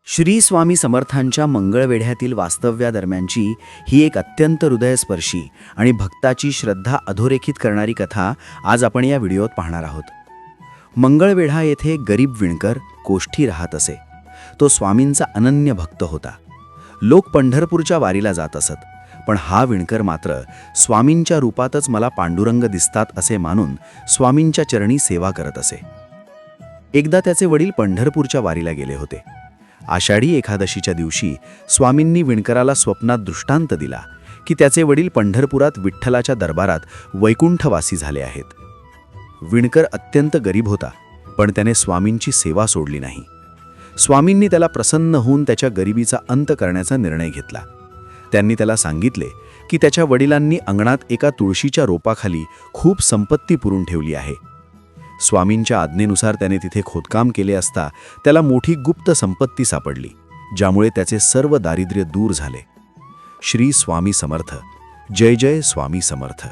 श्री स्वामी समर्थांच्या मंगळवेढ्यातील वास्तव्यादरम्यानची ही एक अत्यंत हृदयस्पर्शी आणि भक्ताची श्रद्धा अधोरेखित करणारी कथा आज आपण या व्हिडिओत पाहणार आहोत. मंगळवेढा येथे एक गरीब विणकर कोष्ठी राहत असे. तो स्वामींचा अनन्य भक्त होता. लोक पंढरपूरच्या वारीला जात असत, पण हा विणकर मात्र स्वामींच्या रूपातच मला पांडुरंग दिसतात असे मानून स्वामींच्या चरणी सेवा करत असे. एकदा त्याचे वडील पंढरपूरच्या वारीला गेले होते. आषाढी एकादशीच्या दिवशी स्वामींनी विणकराला स्वप्नात दृष्टांत दिला की त्याचे वडील पंढरपुरात विठ्ठलाच्या दरबारात वैकुंठवासी झाले आहेत. विणकर अत्यंत गरीब होता, पण त्याने स्वामींची सेवा सोडली नाही. स्वामींनी त्याला प्रसन्न होऊन त्याच्या गरिबीचा अंत करण्याचा निर्णय घेतला. त्यांनी त्याला सांगितले की त्याच्या वडिलांनी अंगणात एका तुळशीच्या रोपाखाली खूप संपत्ती पुरून ठेवली आहे. स्वामींच्या आज्ञेनुसार त्याने तिथे खोदकाम केले असता त्याला मोठी गुप्त संपत्ती सापडली, ज्यामुळे त्याचे सर्व दारिद्र्य दूर झाले. श्री स्वामी समर्थ. जय जय स्वामी समर्थ.